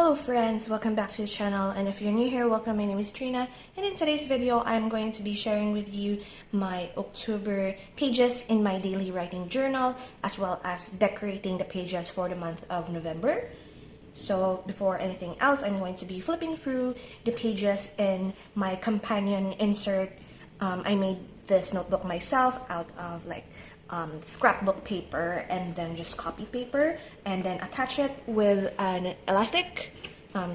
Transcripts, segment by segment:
Hello friends, welcome back to the channel, and if you're new here, welcome. My name is Trina, and in today's video I'm going to be sharing with you my October pages in my daily writing journal, as well as decorating the pages for the month of November. So before anything else, I'm going to be flipping through the pages in my companion insert. I made this notebook myself out of scrapbook paper and then just copy paper, and then attach it with an elastic.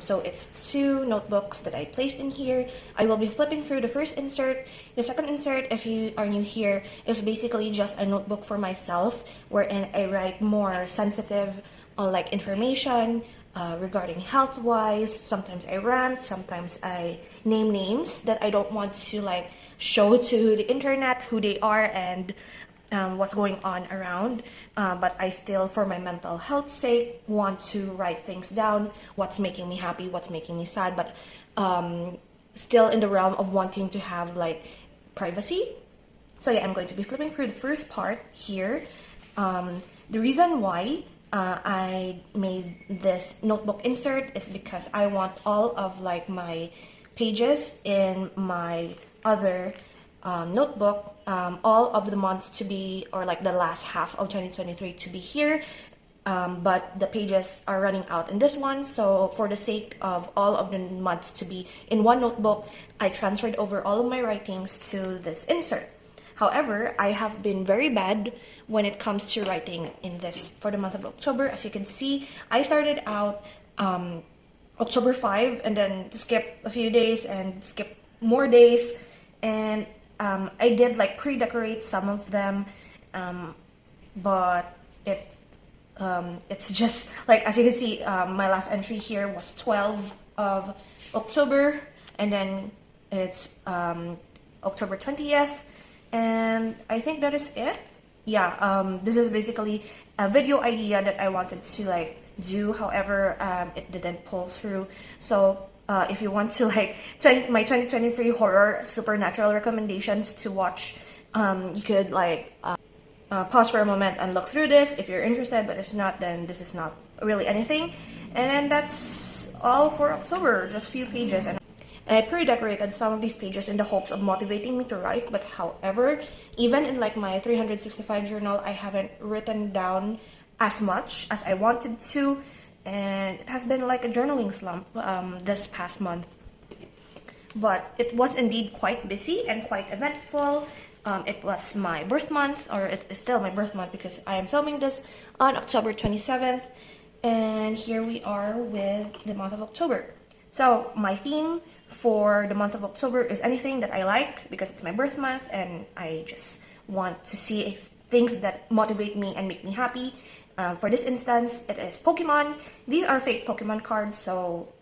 So it's two notebooks that I placed in here. I will be flipping through the first insert. The second insert, if you are new here, is basically just a notebook for myself wherein I write more sensitive information regarding health-wise. Sometimes I rant, sometimes I name names that I don't want to show to the internet who they are and what's going on around, but I still, for my mental health sake, want to write things down, what's making me happy, what's making me sad, but still in the realm of wanting to have privacy. So yeah, I'm going to be flipping through the first part here. The reason why I made this notebook insert is because I want all of my pages in my other notebook, all of the months to be, or the last half of 2023 to be here, but the pages are running out in this one. So for the sake of all of the months to be in one notebook, I transferred over all of my writings to this insert. However, I have been very bad when it comes to writing in this for the month of October. As you can see, I started out October 5 and then skip a few days and skip more days, and I did pre-decorate some of them, but it's just as you can see, my last entry here was 12 of October, and then it's October 20th, and I think that is it. Yeah, this is basically a video idea that I wanted to do, however it didn't pull through. So if you want to my 2023 horror supernatural recommendations to watch, you could pause for a moment and look through this if you're interested, but if not, then this is not really anything. And that's all for October, just few pages. And I pre-decorated some of these pages in the hopes of motivating me to write, but however, even in my 365 journal, I haven't written down as much as I wanted to, and it has been a journaling slump this past month. But it was indeed quite busy and quite eventful. It was my birth month, or it is still my birth month because I am filming this on October 27th, and here we are with the month of October. So my theme for the month of October is anything that I like, because it's my birth month and I just want to see things that motivate me and make me happy. For this instance, it is Pokemon. These are fake Pokemon cards, so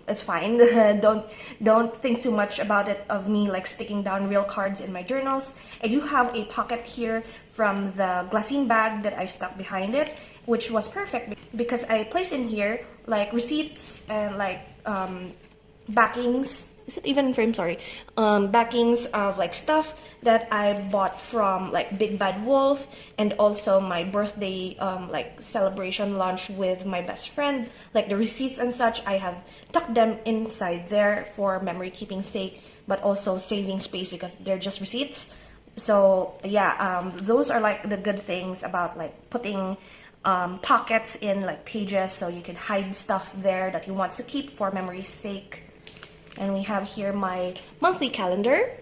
it's fine. Don't think too much about it, of me sticking down real cards in my journals. I do have a pocket here from the glassine bag that I stuck behind it, which was perfect because I placed in here receipts and backings. Is it even frame? Sorry. Backings of stuff that I bought from Big Bad Wolf, and also my birthday celebration lunch with my best friend. The receipts and such, I have tucked them inside there for memory keeping sake, but also saving space because they're just receipts. So yeah, those are the good things about putting pockets in pages, so you can hide stuff there that you want to keep for memory's sake. And we have here my monthly calendar.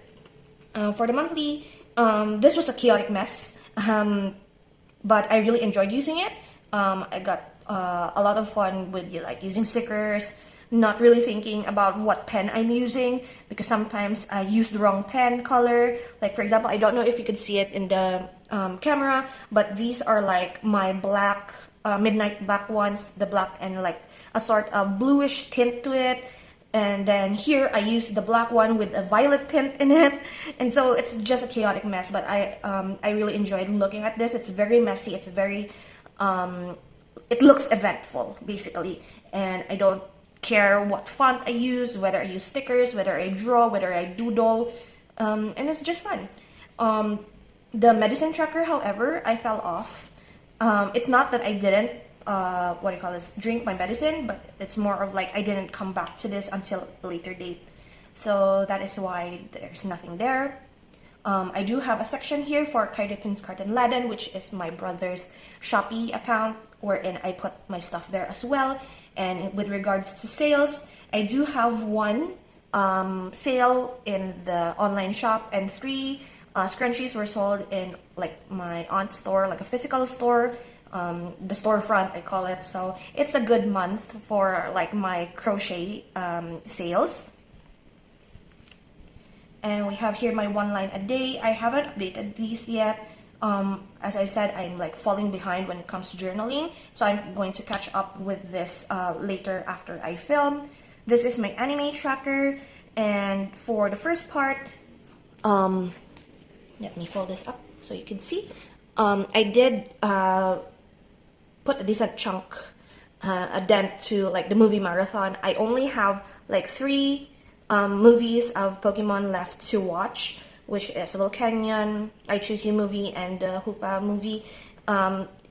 For the monthly, this was a chaotic mess, but I really enjoyed using it. I got a lot of fun with using stickers, not really thinking about what pen I'm using, because sometimes I use the wrong pen color. For example, I don't know if you could see it in the camera, but these are my black, midnight black ones, the black and a sort of bluish tint to it. And then here I use the black one with a violet tint in it, and so it's just a chaotic mess. But I really enjoyed looking at this. It's very messy. It's very it looks eventful basically, and I don't care what font I use, whether I use stickers, whether I draw, whether I doodle, and it's just fun. The medicine tracker, however, I fell off. It's not that I didn't what do you call this, drink my medicine, but it's more of like I didn't come back to this until a later date. So that is why there's nothing there. I do have a section here for KREiDEPRINZ KARTENLADEN, which is my brother's Shopee account, wherein I put my stuff there as well. And with regards to sales, I do have one sale in the online shop, and 3 scrunchies were sold in like my aunt's store, like a physical store, the storefront I call it. So it's a good month for like my crochet sales. And we have here my 1 line a day. I haven't updated these yet. As I said, I'm like falling behind when it comes to journaling, so I'm going to catch up with this later after I film. This is my anime tracker, and for the first part, let me fold this up so you can see. I did put a decent chunk, a dent to like the movie marathon. I only have like 3 movies of Pokemon left to watch, which is Volcanion, I Choose You movie, and the Hoopa movie.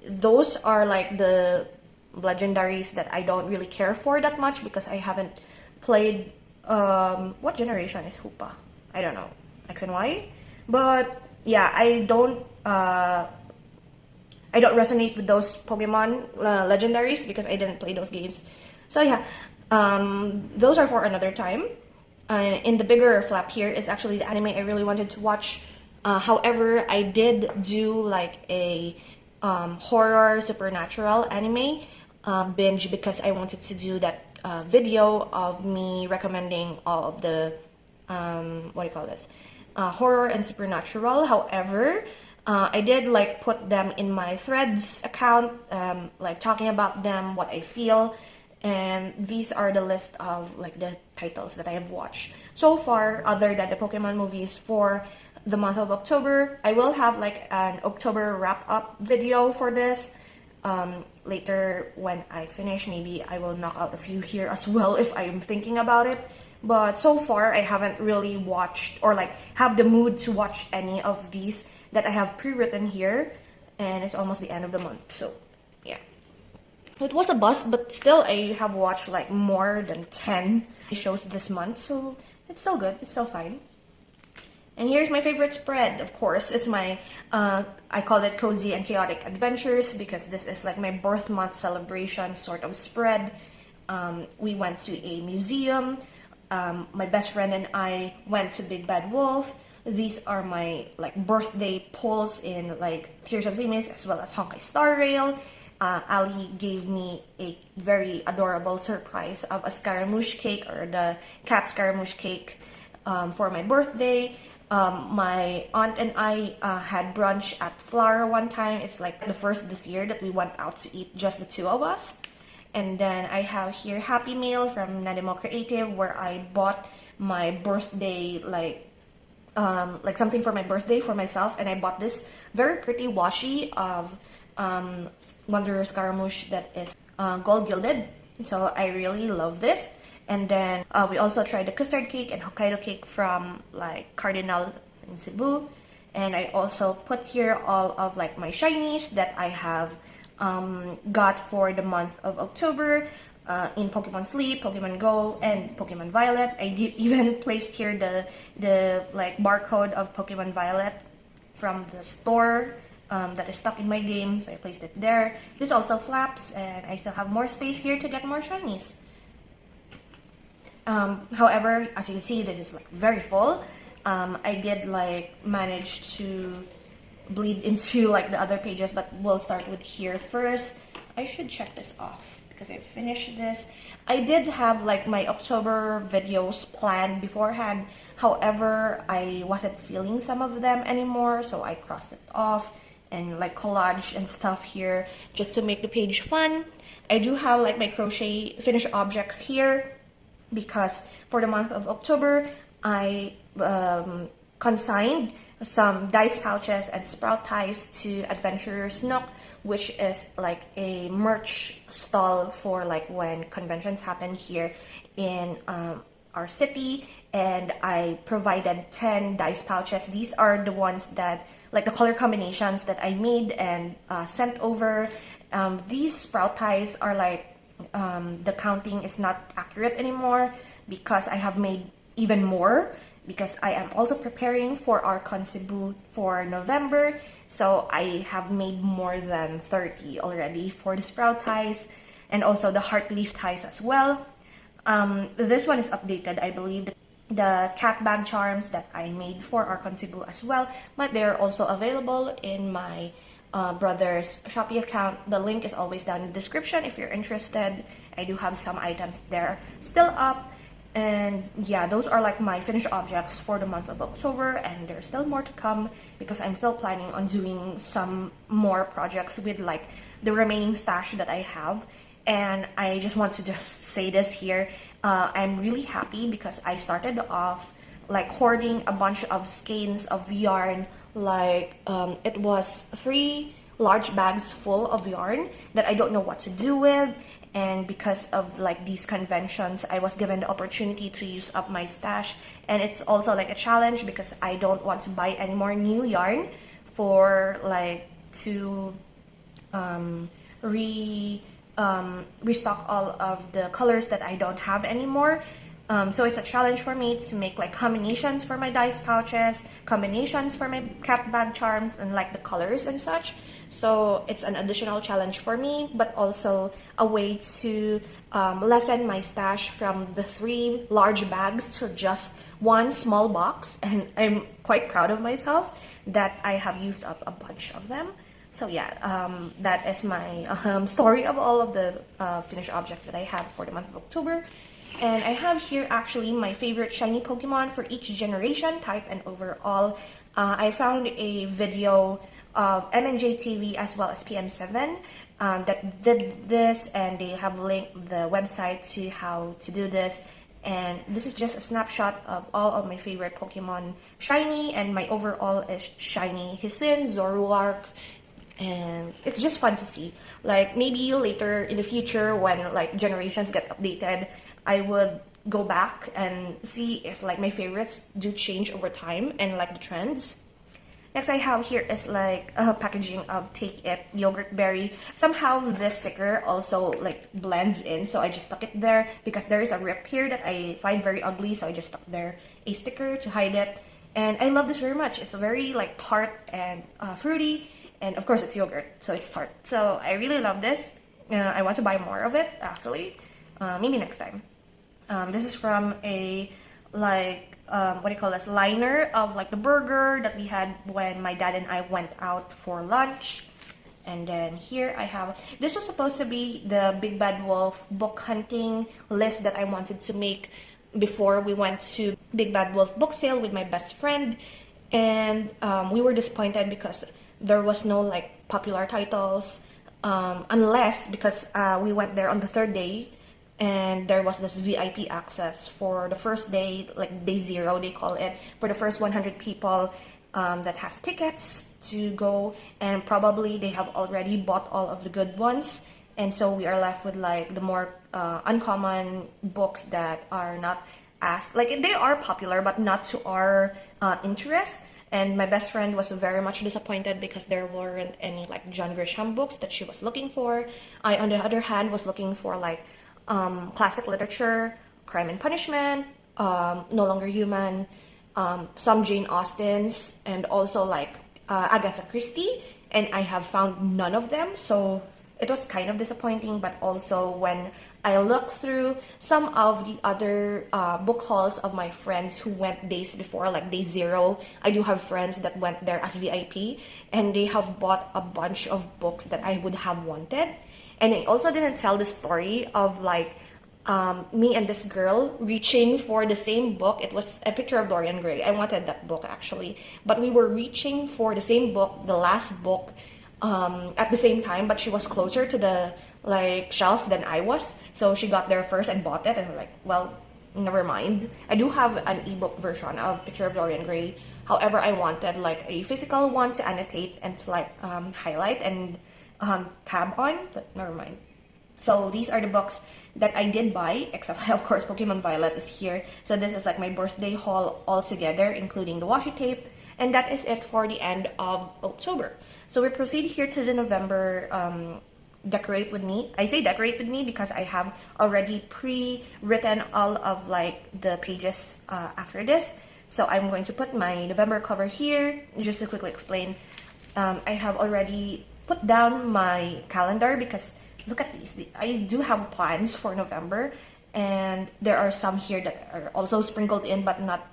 Those are like the legendaries that I don't really care for that much because I haven't played. What generation is Hoopa? I don't know, X and Y. But yeah, I don't resonate with those Pokemon legendaries because I didn't play those games. So yeah, those are for another time. In the bigger flap here is actually the anime I really wanted to watch. However, I did do like a horror supernatural anime binge because I wanted to do that video of me recommending all of the what do you call this, horror and supernatural. However, I did like put them in my Threads account, like talking about them, what I feel. And these are the list of like the titles that I have watched so far, other than the Pokemon movies for the month of October. I will have like an October wrap-up video for this later when I finish. Maybe I will knock out a few here as well if I'm thinking about it. But so far, I haven't really watched or like have the mood to watch any of these that I have pre-written here. And it's almost the end of the month, so yeah. It was a bust, but still I have watched like more than 10 shows this month, so it's still good, it's still fine. And here's my favorite spread, of course. It's my, I call it Cozy and Chaotic Adventures because this is like my birth month celebration sort of spread. We went to a museum. My best friend and I went to Big Bad Wolf. These are my like birthday pulls in like Tears of Limes as well as Honkai Star Rail. Ali gave me a very adorable surprise of a Scaramouche cake, or the cat Scaramouche cake, for my birthday. My aunt and I had brunch at Flower one time. It's like the first this year that we went out to eat, just the 2 of us. And then I have here Happy Meal from Nadimo Creative, where I bought my birthday like something for my birthday for myself, and I bought this very pretty washi of Wanderer Scaramouche that is gold gilded. So I really love this. And then we also tried the custard cake and Hokkaido cake from like Cardinal in Cebu. And I also put here all of like my shinies that I have got for the month of October in Pokemon Sleep, Pokemon Go, and Pokemon Violet. I even placed here the like barcode of Pokemon Violet from the store that is stuck in my game, so I placed it there. This also flaps, and I still have more space here to get more shinies. However, as you can see, this is like very full. I did like manage to bleed into like the other pages, but we'll start with here first. I should check this off because I finished this. I did have like my October videos planned beforehand. However, I wasn't feeling some of them anymore, so I crossed it off and like collage and stuff here just to make the page fun. I do have like my crochet finished objects here because for the month of October I consigned some dice pouches and sprout ties to Adventurer's Nook, which is like a merch stall for like when conventions happen here in our city. And I provided 10 dice pouches. These are the ones that like the color combinations that I made and sent over, These sprout ties are like, the counting is not accurate anymore because I have made even more, because I am also preparing for our Cebu for November. So I have made more than 30 already for the sprout ties, and also the heart leaf ties as well. This one is updated, I believe. The cat bag charms that I made for our Cebu as well, but they're also available in my brother's Shopee account. The link is always down in the description if you're interested. I do have some items there still up. And yeah, those are like my finished objects for the month of October, and there's still more to come because I'm still planning on doing some more projects with like the remaining stash that I have. And I just want to just say this here, I'm really happy because I started off like hoarding a bunch of skeins of yarn, like it was 3 large bags full of yarn that I don't know what to do with. And because of like these conventions, I was given the opportunity to use up my stash, and it's also like a challenge because I don't want to buy any more new yarn for like to restock all of the colors that I don't have anymore. So it's a challenge for me to make like combinations for my dice pouches, combinations for my cat bag charms, and like the colors and such. So it's an additional challenge for me, but also a way to lessen my stash from the 3 large bags to just 1 small box. And I'm quite proud of myself that I have used up a bunch of them. So yeah, that is my story of all of the finished objects that I have for the month of October. And I have here actually my favorite shiny Pokemon for each generation, type, and overall. I found a video of MNJ TV as well as PM7 that did this, and they have linked the website to how to do this. And this is just a snapshot of all of my favorite Pokemon shiny, and my overall is shiny Hisuian, Zoroark, and it's just fun to see. Like maybe later in the future when like generations get updated, I would go back and see if like my favorites do change over time and like the trends. Next I have here is like a packaging of Take It yogurt berry. Somehow this sticker also like blends in, so I just stuck it there because there is a rip here that I find very ugly, so I just stuck there a sticker to hide it. And I love this very much. It's very like tart and fruity, and of course it's yogurt, so it's tart. So I really love this. I want to buy more of it actually, maybe next time. This is from a like what do you call this, liner of like the burger that we had when my dad and I went out for lunch. And then here I have, this was supposed to be the Big Bad Wolf book hunting list that I wanted to make before we went to Big Bad Wolf book sale with my best friend. And we were disappointed because there was no like popular titles, unless because we went there on the 3rd day, and there was this VIP access for the first day, like day 0 they call it, for the first 100 people that has tickets to go, and probably they have already bought all of the good ones, and so we are left with like the more uncommon books that are not as, like they are popular but not to our interest. And my best friend was very much disappointed because there weren't any like John Grisham books that she was looking for. I, on the other hand, was looking for like classic literature, Crime and Punishment, No Longer Human, some Jane Austens, and also like Agatha Christie, and I have found none of them, so it was kind of disappointing. But also when I looked through some of the other book hauls of my friends who went days before, like day 0, I do have friends that went there as VIP, and they have bought a bunch of books that I would have wanted. And I also didn't tell the story of like me and this girl reaching for the same book. It was A Picture of Dorian Gray. I wanted that book actually, but we were reaching for the same book, the last book, at the same time, but she was closer to the like shelf than I was, so she got there first and bought it, and we're like, well, never mind. I do have an ebook version of Picture of Dorian Gray. However, I wanted like a physical one to annotate and to like highlight and tab on, but never mind. So these are the books that I did buy, except of course Pokemon Violet is here. So this is like my birthday haul all together, including the washi tape, and that is it for the end of October. So we proceed here to the November decorate with me. I say decorate with me because I have already pre-written all of like the pages after this. So I'm going to put my November cover here. Just to quickly explain, I have already put down my calendar because look at these. I do have plans for November, and there are some here that are also sprinkled in but not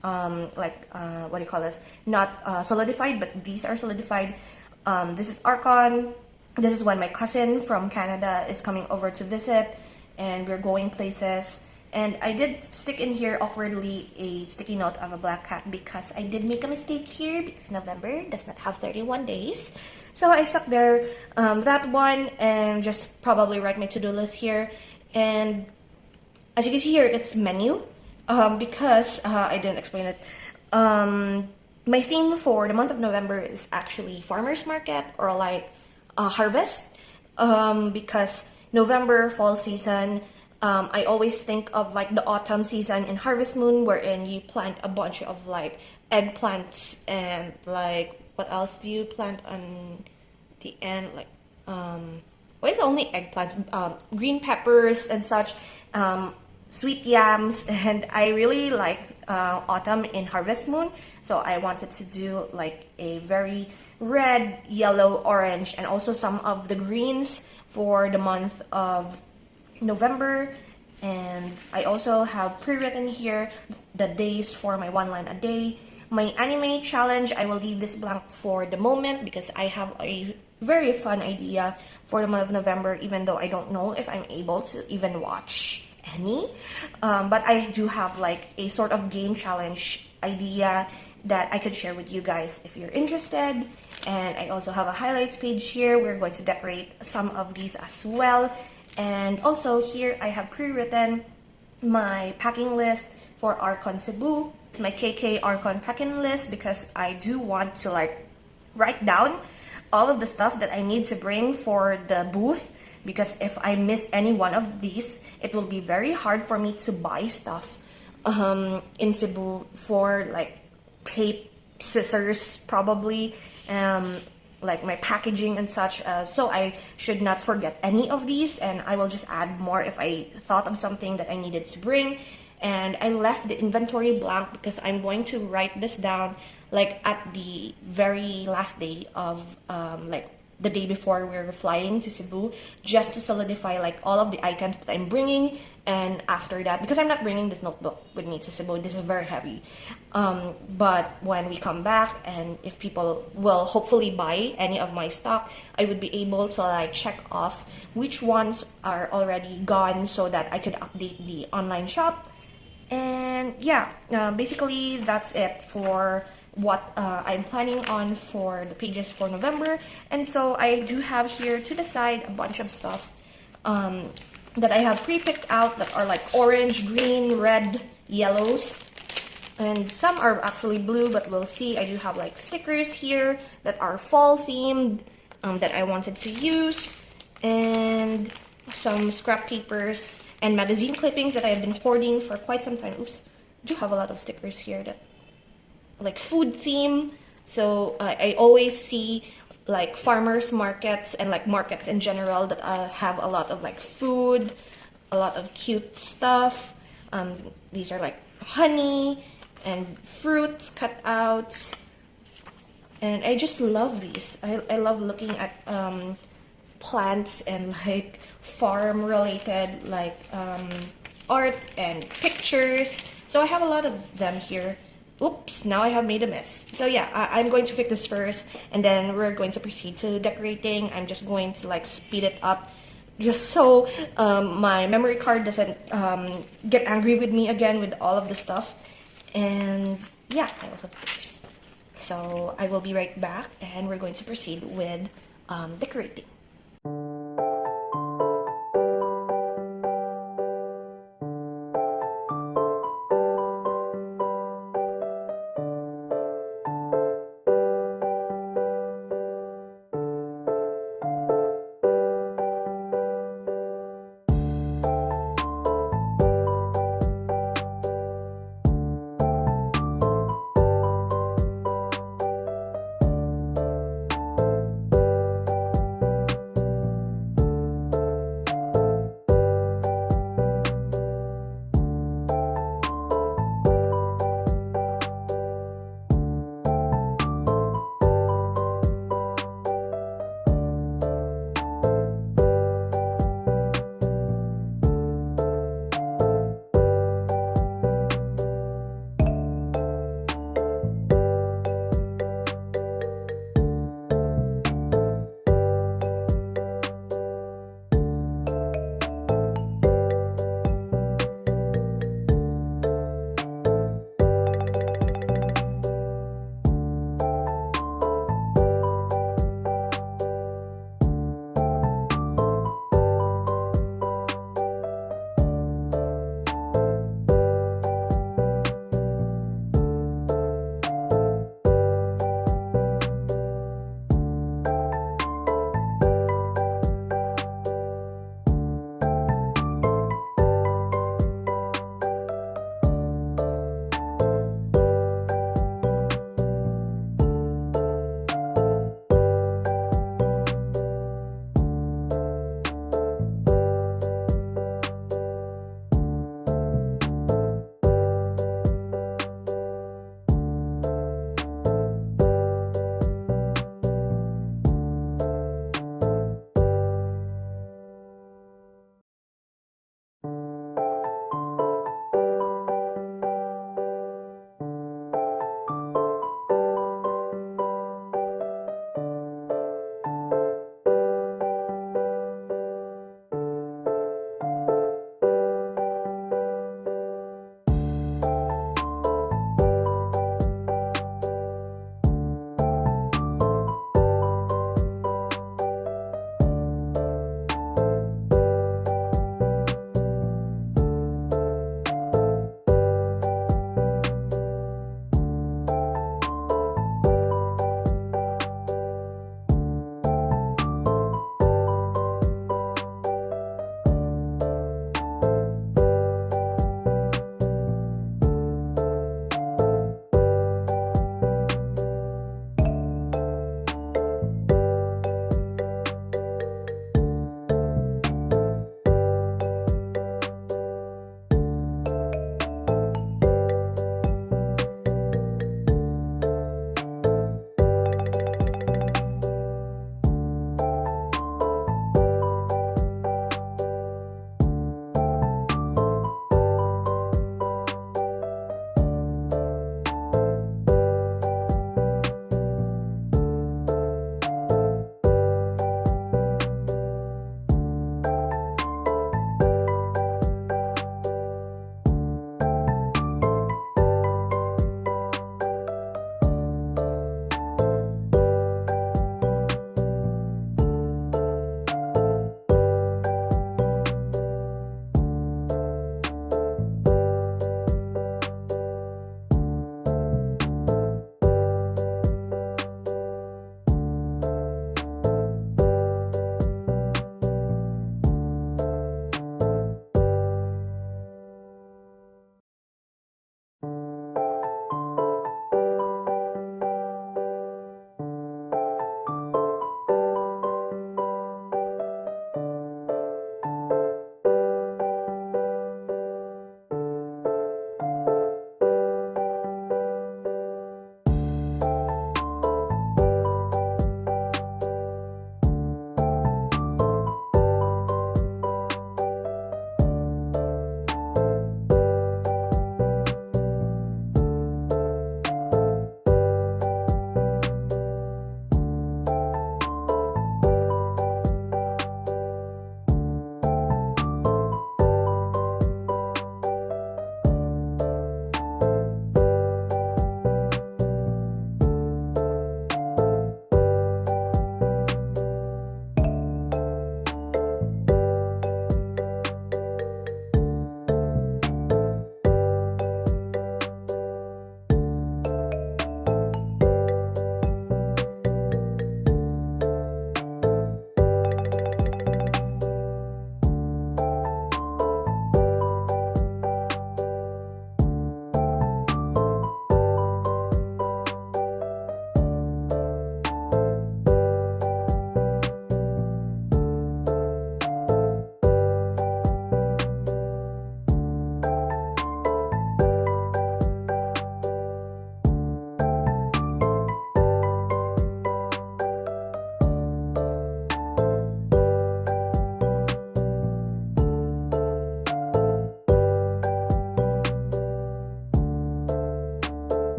what do you call this? Not solidified, but these are solidified. This is Archon. This is when my cousin from Canada is coming over to visit, and we're going places. And I did stick in here awkwardly a sticky note of a black cat because I did make a mistake here because November does not have 31 days. So I stuck there that one and just probably write my to-do list here. And as you can see here, it's menu because I didn't explain it. My theme for the month of November is actually farmers market or like harvest because November, fall season, I always think of like the autumn season in Harvest Moon, wherein you plant a bunch of like eggplants and like what else do you plant on the end? Like well, it's only eggplants, green peppers and such, sweet yams, and I really like autumn in Harvest Moon, so I wanted to do like a very red, yellow, orange, and also some of the greens for the month of November. And I also have pre-written here the days for my one line a day. My anime challenge, I will leave this blank for the moment because I have a very fun idea for the month of November, even though I don't know if I'm able to even watch any. But I do have like a sort of game challenge idea that I could share with you guys if you're interested. And I also have a highlights page here. We're going to decorate some of these as well. And also here I have pre-written my packing list for Archon Cebu. It's my KK Archon packing list because I do want to like write down all of the stuff that I need to bring for the booth, because if I miss any one of these, it will be very hard for me to buy stuff in Cebu for like tape, scissors probably, like my packaging and such, so I should not forget any of these, and I will just add more if I thought of something that I needed to bring. And I left the inventory blank because I'm going to write this down like at the very last day of like the day before we're flying to Cebu, just to solidify like all of the items that I'm bringing. And after that, because I'm not bringing this notebook with me to Cebu, this is very heavy, but when we come back and if people will hopefully buy any of my stock, I would be able to like check off which ones are already gone so that I could update the online shop. And yeah, basically that's it for what I'm planning on for the pages for November. And so I do have here to the side a bunch of stuff that I have pre-picked out that are like orange, green, red, yellows, and some are actually blue, but we'll see. I do have like stickers here that are fall themed that I wanted to use, and some scrap papers and magazine clippings that I've been hoarding for quite some time. Oops, I do have a lot of stickers here that like food theme. So I always see like farmers markets and like markets in general that have a lot of like food, a lot of cute stuff. These are like honey and fruits cut out, and I just love these. I love looking at plants and like farm related like art and pictures. So I have a lot of them here. Oops, now I have made a mess. So yeah, I'm going to fix this first, and then we're going to proceed to decorating. I'm just going to like speed it up just so my memory card doesn't get angry with me again with all of the stuff. And yeah, I also have stickers. So I will be right back, and we're going to proceed with decorating.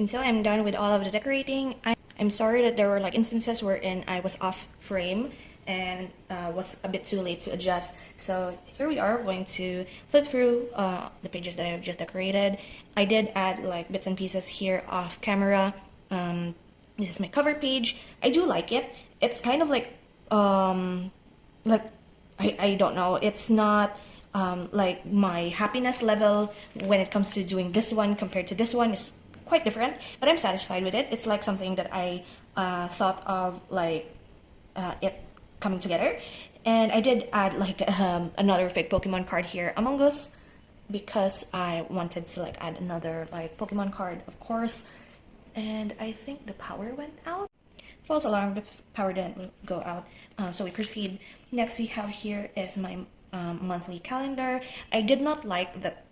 And so I'm done with all of the decorating. I'm sorry that there were like instances wherein I was off frame and was a bit too late to adjust. So here we are, going to flip through the pages that I've just decorated. I did add like bits and pieces here off camera. This is my cover page. I do like it. It's kind of like I don't know. It's not like my happiness level when it comes to doing this one compared to this one is quite different, but I'm satisfied with it. It's like something that I thought of like it coming together. And I did add like another fake Pokemon card here, Among Us, because I wanted to like add another like Pokemon card, of course. And I think the power went out. False alarm, the power didn't go out. So we proceed. Next we have here is my monthly calendar. I did not like that.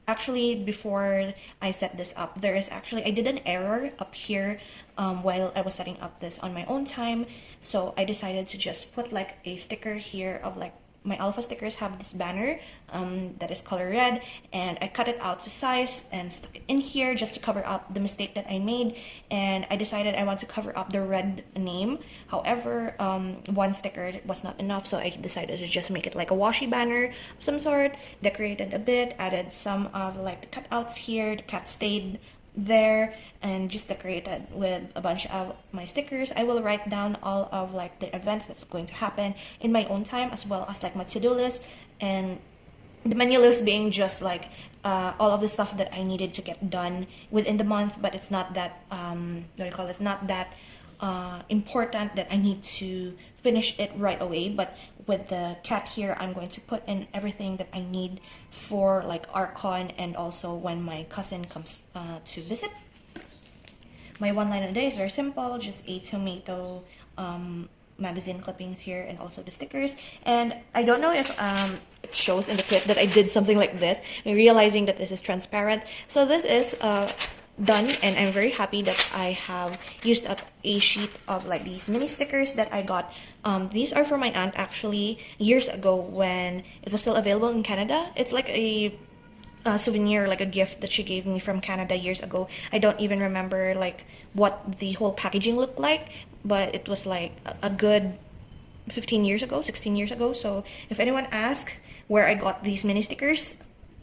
Actually, before I set this up, I did an error up here while I was setting up this on my own time. So I decided to just put like a sticker here of like, my alpha stickers have this banner that is color red, and I cut it out to size and stuck it in here just to cover up the mistake that I made. And I decided I want to cover up the red name. However, one sticker was not enough, so I decided to just make it like a washi banner of some sort, decorated a bit, added some of like the cutouts here. The cat stayed there, and just decorated with a bunch of my stickers. I will write down all of like the events that's going to happen in my own time, as well as like my to-do list, and the menu list being just like all of the stuff that I needed to get done within the month. But it's not that what do you call it, it's not that important that I need to finish it right away. But with the cat here, I'm going to put in everything that I need for like Archon, and also when my cousin comes to visit. My one line of the day is very simple, just a tomato magazine clippings here, and also the stickers. And I don't know if it shows in the clip that I did something like this, realizing that this is transparent. So this is done, and I'm very happy that I have used up a sheet of like these mini stickers that I got. These are for my aunt actually years ago when it was still available in Canada. It's like a souvenir, like a gift that she gave me from Canada years ago. I don't even remember like what the whole packaging looked like, but it was like a good 15 years ago, 16 years ago. So if anyone asks where I got these mini stickers,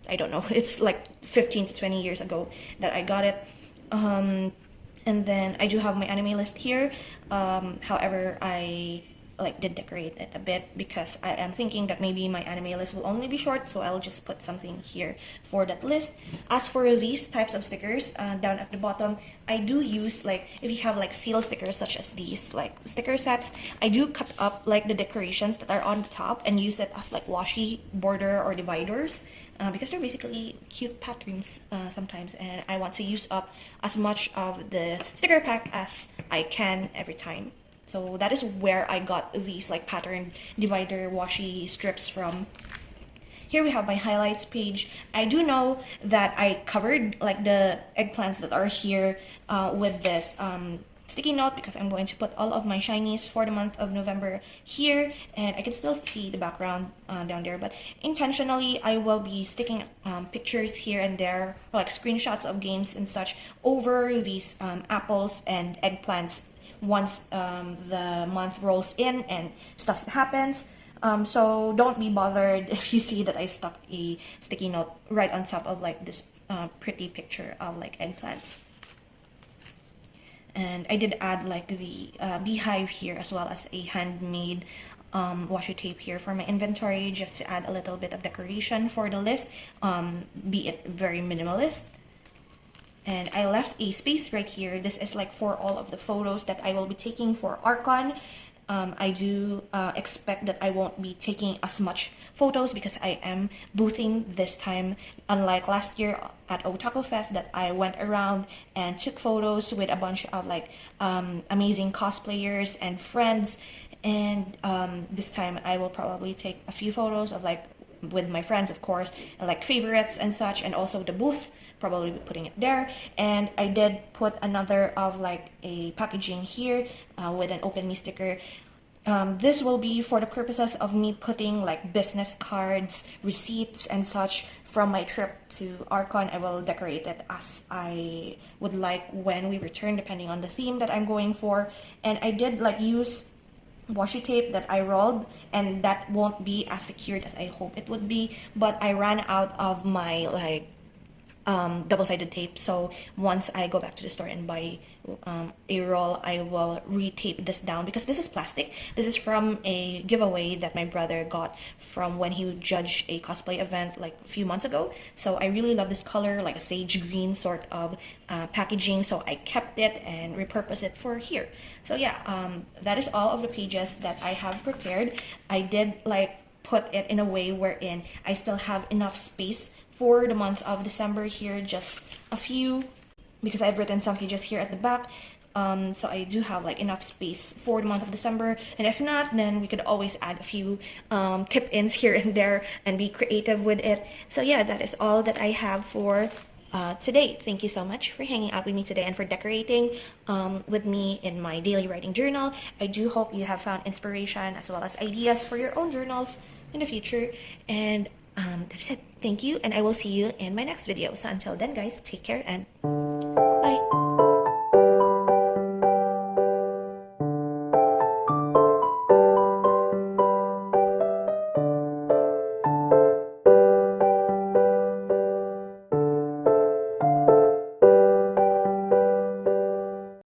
I don't know. It's like 15 to 20 years ago that I got it. And then I do have my anime list here. However, I like did decorate it a bit because I am thinking that maybe my anime list will only be short, so I'll just put something here for that list. As for these types of stickers, down at the bottom, I do use like, if you have like seal stickers such as these like sticker sets, I do cut up like the decorations that are on the top and use it as like washi border or dividers. Because they're basically cute patterns sometimes, and I want to use up as much of the sticker pack as I can every time. So that is where I got these like pattern divider washi strips from. Here we have my highlights page. I do know that I covered like the eggplants that are here with this sticky note, because I'm going to put all of my shinies for the month of November here, and I can still see the background down there, but intentionally I will be sticking pictures here and there, like screenshots of games and such, over these apples and eggplants once the month rolls in and stuff happens. So don't be bothered if you see that I stuck a sticky note right on top of like this pretty picture of like eggplants. And I did add like the beehive here, as well as a handmade washi tape here for my inventory, just to add a little bit of decoration for the list, be it very minimalist. And I left a space right here. This is like for all of the photos that I will be taking for Archon. I do expect that I won't be taking as much photos because I am boothing this time, unlike last year at Otaku Fest that I went around and took photos with a bunch of like amazing cosplayers and friends. And this time I will probably take a few photos of like with my friends, of course, and like favorites and such, and also the booth, probably be putting it there. And I did put another of like a packaging here with an open me sticker. This will be for the purposes of me putting like business cards, receipts, and such from my trip to Arcon. I will decorate it as I would like when we return, depending on the theme that I'm going for. And I did like use washi tape that I rolled, and that won't be as secured as I hope it would be, but I ran out of my like double-sided tape, so once I go back to the store and buy a roll, I will re-tape this down because this is plastic. This is from a giveaway that my brother got from when he judged a cosplay event like a few months ago. So I really love this color, like a sage green sort of packaging, so I kept it and repurposed it for here. So yeah, that is all of the pages that I have prepared. I did like put it in a way wherein I still have enough space for the month of December here, just a few, because I've written some pages here at the back. So I do have like enough space for the month of December, and if not, then we could always add a few tip-ins here and there and be creative with it. So yeah, that is all that I have for today. Thank you so much for hanging out with me today and for decorating with me in my daily writing journal. I do hope you have found inspiration as well as ideas for your own journals in the future, and that's it. Thank you, and I will see you in my next video. So until then, guys, take care and